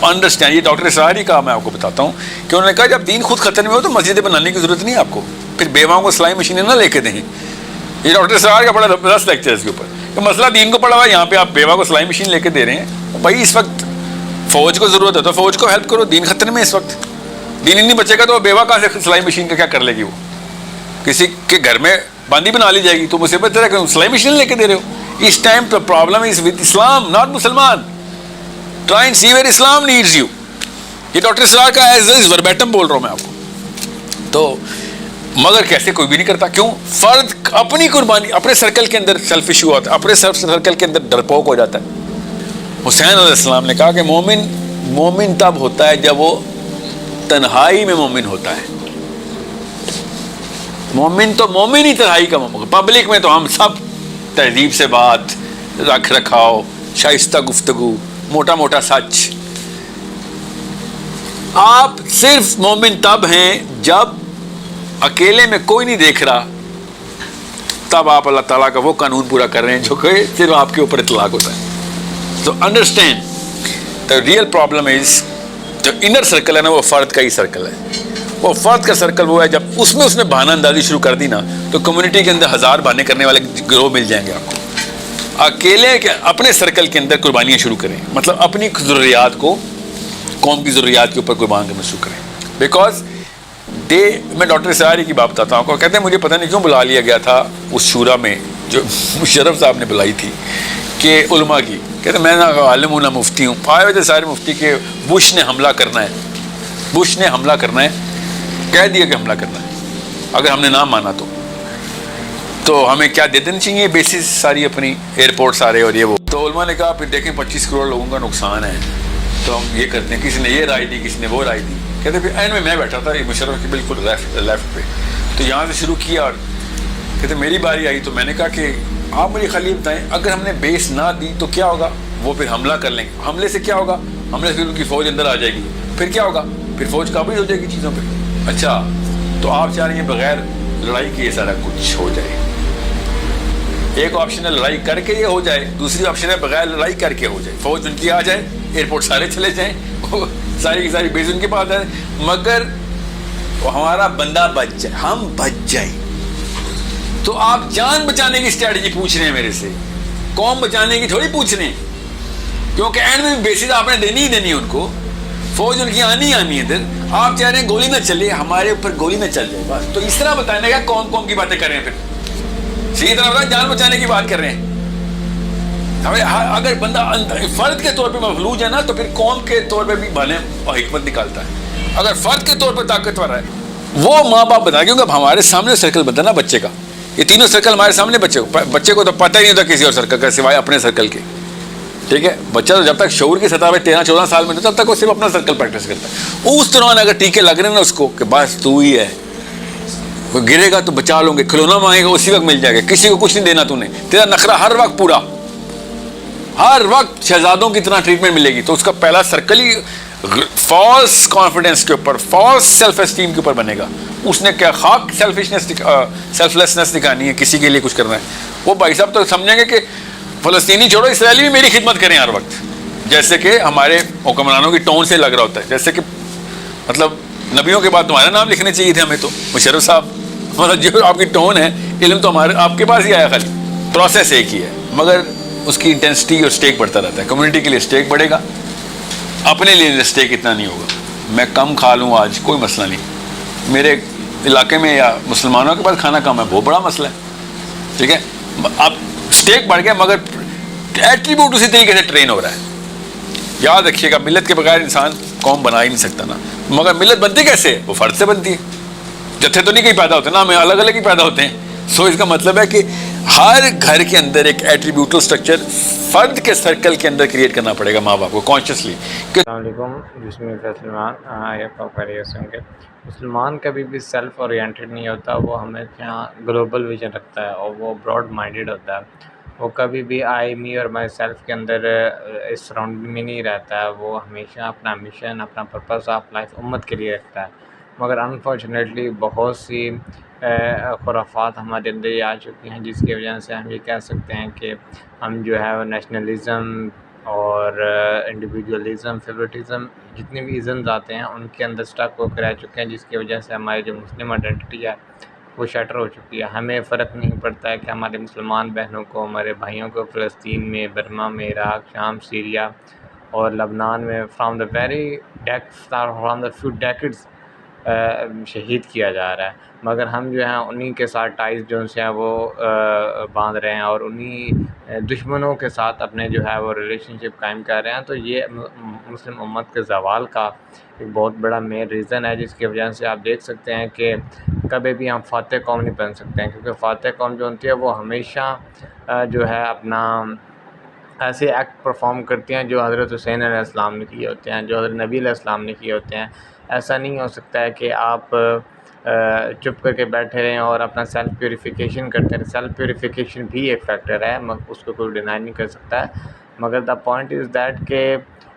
Understand. یہ doctor Israri کا میں آپ کو بتاتا ہوں کہ انہوں نے کہا جب دین خود خطرے میں ہو تو مسجدیں بنانے کی ضرورت نہیں ہے آپ کو, پھر بیواؤں کو سلائی مشینیں نہ لے کے دیں. یہ ڈاکٹر اسرار کا بڑا زبردست لیکچر ہے اس کے اوپر کہ مسئلہ دین کو پڑا ہوا ہے, یہاں پہ آپ بیوہ کو سلائی مشین لے کے دے رہے ہیں. بھائی اس وقت فوج کو ضرورت ہے تو فوج کو ہیلپ کرو, دین خطرے میں اس وقت. دین نہیں بچے گا تو بیوہ کہاں سے سلائی مشین کا کیا کر لے گی, وہ کسی کے گھر میں باندھی بنا لی جائے گی. تو مجھے پتہ ہے کہ سلائی مشین لے کے دے رہے ہو. اس ٹائم تو problem is with Islam not مسلمان. Try and see where Islam needs you. یہ ڈاکٹر اسرار کا ایز از وربیٹم بول رہا ہوں میں آپ کو. تو مگر کیسے کوئی بھی نہیں کرتا. کیوں؟ فرد اپنی قربانی, اپنے سرکل کے اندر سیلف ایشو ہوتا ہے, اپنے سرکل کے اندر ڈرپوک ہو جاتا ہے. حسین علیہ السلام نے کہا کہ مومن تب ہوتا ہے جب وہ تنہائی میں مومن ہوتا ہے. مومن تو مومن ہی تنہائی کا مومن. پبلک میں تو ہم سب تہذیب سے بات, رکھ رکھاؤ, شائستہ گفتگو, موٹا موٹا سچ. آپ صرف مومن تب ہیں جب اکیلے میں کوئی نہیں دیکھ رہا, تب آپ اللہ تعالیٰ کا وہ قانون پورا کر رہے ہیں جو کہ صرف آپ کے اوپر اطلاق ہوتا ہے. تو understand the real problem is جو انر سرکل ہے نا, وہ فرد کا ہی سرکل ہے. وہ فرد کا سرکل وہ ہے جب اس نے بہانہ اندازی شروع کر دی نا, تو کمیونٹی کے اندر ہزار بہانے کرنے والے گروہ مل جائیں گے آپ کو. اکیلے کے اپنے سرکل کے اندر قربانیاں شروع کریں, مطلب اپنی ضروریات کو قوم کی ضروریات کے اوپر قربان کرنا شروع کریں. بیکاز میں ڈاکٹر اسراری کی بات بتاتا ہوں. کہتے ہیں مجھے پتہ نہیں کیوں بلا لیا گیا تھا اس شورا میں جو مشرف صاحب نے بلائی تھی کہ علماء کی. کہتے ہیں میں نہ عالم ہوں نہ مفتی ہوں. آئے ہوئے تھے سارے مفتی کہ بش نے حملہ کرنا ہے, بش نے حملہ کرنا ہے, کہہ دیا کہ حملہ کرنا ہے اگر ہم نے نہ مانا تو ہمیں کیا دے دینا چاہیے بیسس ساری اپنی ایئرپورٹ سارے اور یہ وہ. تو علماء نے کہا پھر دیکھیں 25 کروڑ لوگوں کا نقصان ہے تو ہم یہ کرتے ہیں. کسی نے یہ رائے دی, کسی نے وہ رائے دی. کہتے پھر اینڈ میں بیٹھا تھا مشرف کی بالکل لیفٹ پہ, تو یہاں سے شروع کیا. اور کہتے میری باری آئی تو میں نے کہا کہ آپ مجھے خالی بتائیں اگر ہم نے بیس نہ دی تو کیا ہوگا. وہ پھر حملہ کر لیں گے. حملے سے کیا ہوگا؟ حملے سے پھر ان کی فوج اندر آ جائے گی. پھر کیا ہوگا؟ پھر فوج قابض ہو جائے گی چیزوں پہ. اچھا تو آپ چاہ رہے ہیں بغیر لڑائی کے یہ سارا کچھ ہو جائے. ایک آپشن ہے لڑائی کر کے یہ ہو جائے, دوسری آپشن ہے بغیر لڑائی کر کے ہو جائے. فوج ان کی آ جائے, ایئرپورٹ سارے چلے جائیں, ساری کی ساری بیس ان کے پاس ہے, مگر ہمارا بندہ بچ جائے, ہم بچ جائیں. تو آپ جان بچانے کی اسٹریٹجی پوچھ رہے ہیں میرے سے, قوم بچانے کی تھوڑی پوچھ رہے ہیں. کیونکہ اینڈ میں بیسس آپ نے دینی ہی دینی ہے ان کو. فوج ان کی آنی ہے ادھر. آپ چاہ رہے ہیں گولی نہ چلے, ہمارے اوپر گولی نہ چل جائے بس. تو اس طرح بتانا کیا قوم کی باتیں کر رہے ہیں. پھر صحیح طرح بتائیں جان بچانے کی بات کر رہے ہیں. اگر بندہ فرد کے طور پہ مفلوج ہے نا تو پھر قوم کے طور پہ بھی بھلے اور حکمت نکالتا ہے. اگر فرد کے طور پہ طاقتور ہے وہ ماں باپ بتا, کیونکہ اب ہمارے سامنے سرکل بنتا ہے نا بچے کا. یہ تینوں سرکل ہمارے سامنے بچے کو تو پتہ ہی نہیں ہوتا کسی اور سرکل کا سوائے اپنے سرکل کے. ٹھیک ہے, بچہ تو جب تک شعور کی سطح پہ 13-14 سال میں تب تک وہ صرف اپنا سرکل پریکٹس کرتا ہے. اس دوران اگر ٹیکے لگ رہے ہیں نا اس کو کہ بس تو ہی ہے, وہ گرے گا تو بچا لوں گے, کھلونا مانگے گا اسی وقت مل جائے گا, کسی کو کچھ نہیں دینا تو نے, تیرا نخرہ ہر وقت پورا, ہر وقت شہزادوں کی طرح ٹریٹمنٹ ملے گی. تو اس کا پہلا سرکل ہی فالس کانفیڈنس کے اوپر, فالس سیلف اسٹیم کے اوپر بنے گا. اس نے کیا خاک سیلف لیسنس دکھانی ہے, کسی کے لیے کچھ کرنا ہے. وہ بھائی صاحب تو سمجھیں گے کہ فلسطینی چھوڑو اسرائیلی بھی میری خدمت کریں ہر وقت, جیسے کہ ہمارے حکمرانوں کی ٹون سے لگ رہا ہوتا ہے. جیسے کہ مطلب نبیوں کے بعد تمہارا نام لکھنے چاہیے تھے ہمیں تو مشرف صاحب, مطلب جو آپ کی ٹون ہے, علم تو ہمارے آپ کے پاس ہی آیا, خالی پروسیس ایک ہی ہے, مگر اس کی انٹینسٹی اور اسٹیک بڑھتا رہتا ہے. کمیونٹی کے لیے اسٹیک بڑھے گا, اپنے لیے اسٹیک اتنا نہیں ہوگا. میں کم کھا لوں آج کوئی مسئلہ نہیں, میرے علاقے میں یا مسلمانوں کے پاس کھانا کم ہے بہت بڑا مسئلہ ہے. ٹھیک ہے, اب اسٹیک بڑھ گیا مگر ایٹریبیوٹ اسی طریقے سے ٹرین ہو رہا ہے. یاد رکھیے گا ملت کے بغیر انسان قوم بنا ہی نہیں سکتا نا. مگر ملت بنتی کیسے؟ وہ فرد سے بنتی ہے. جتھے تو نہیں کہیں پیدا ہوتے نا, ہمیں الگ الگ ہی پیدا ہوتے ہیں. سو اس کا مطلب ہے کہ ہر گھر کے اندر ایک ایٹریبیوٹل سٹرکچر فرد کے سرکل کے اندر کریٹ کرنا پڑے گا ماں باپ کو کانشیسلی. السلام علیکم, بسم اللہ سلمان. آپ خیریت سے ہوں گے. مسلمان کبھی بھی سیلف اورینٹڈ نہیں ہوتا, وہ ہمیشہ گلوبل ویژن رکھتا ہے اور وہ براڈ مائنڈیڈ ہوتا ہے. وہ کبھی بھی آئی می اور مائی سیلف کے اندر اس سراؤنڈنگ میں نہیں رہتا ہے. وہ ہمیشہ اپنا مشن, اپنا پرپس آف لائف امت کے لیے رکھتا ہے. مگر انفارچونیٹلی بہت سی خرافات ہمارے اندر یہ آ چکی ہیں جس کی وجہ سے ہم یہ کہہ سکتے ہیں کہ ہم جو ہے وہ نیشنلزم اور انڈیویجولزم، فیوریٹزم، جتنے بھی ازمز آتے ہیں ان کے اندر اسٹک ہو کر رہ چکے ہیں، جس کی وجہ سے ہماری جو مسلم آئیڈینٹی ہے وہ شٹر ہو چکی ہے۔ ہمیں فرق نہیں پڑتا ہے کہ ہمارے مسلمان بہنوں کو، ہمارے بھائیوں کو فلسطین میں، برما میں، عراق، شام، سیریا اور لبنان میں from the vary from the few decades شہید کیا جا رہا ہے، مگر ہم جو ہیں انہی کے ساتھ ٹائز جو سے ہیں وہ باندھ رہے ہیں اور انہی دشمنوں کے ساتھ اپنے جو ہے وہ ریلیشن شپ قائم کر رہے ہیں۔ تو یہ مسلم امت کے زوال کا ایک بہت بڑا مین ریزن ہے، جس کی وجہ سے آپ دیکھ سکتے ہیں کہ کبھی بھی ہم فاتح قوم نہیں بن سکتے ہیں، کیونکہ فاتح قوم جو ہوتی ہے وہ ہمیشہ جو ہے اپنا ایسے ایکٹ پرفارم کرتی ہیں جو حضرت حسین علیہ السلام نے کیے ہوتے ہیں، جو حضرت نبی علیہ السلام نے کیے ہوتے ہیں۔ ایسا نہیں ہو سکتا ہے کہ آپ چپ کر کے بیٹھے رہیں اور اپنا سیلف پیوریفیکیشن کرتے رہیں۔ سیلف پیوریفیکیشن بھی ایک فیکٹر ہے، اس کو کوئی ڈینائی نہیں کر سکتا ہے، مگر دا پوائنٹ از دیٹ کہ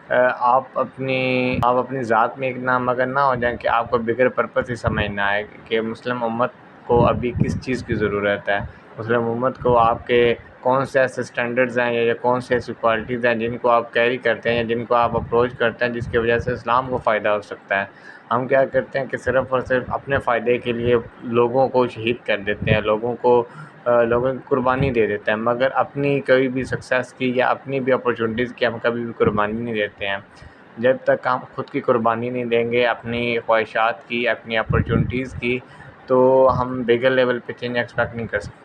آپ اپنی ذات میں اتنا مگن نہ ہو جائیں کہ آپ کو بگر پرپس ہی سمجھ نہ آئے کہ مسلم امت کو ابھی کس چیز کی ضرورت ہے۔ مسلم امت کو آپ کے کون سے ایسے اسٹینڈرڈز ہیں یا کون سے ایسی کوالٹیز ہیں جن کو آپ کیری کرتے ہیں یا جن کو آپ اپروچ کرتے ہیں جس کی وجہ سے اسلام کو فائدہ ہو سکتا ہے۔ ہم کیا کرتے ہیں کہ صرف اور صرف اپنے فائدے کے لیے لوگوں کو شہید کر دیتے ہیں، لوگوں کی قربانی دے دیتے ہیں، مگر اپنی کبھی بھی سکسیس کی یا اپنی بھی اپرچونیٹیز کی ہم کبھی بھی قربانی نہیں دیتے ہیں۔ جب تک ہم خود کی قربانی نہیں دیں گے، اپنی خواہشات کی، اپنی اپرچونیٹیز کی، تو ہم بگر لیول پہ چینج ایکسپیکٹ نہیں کر سکتے۔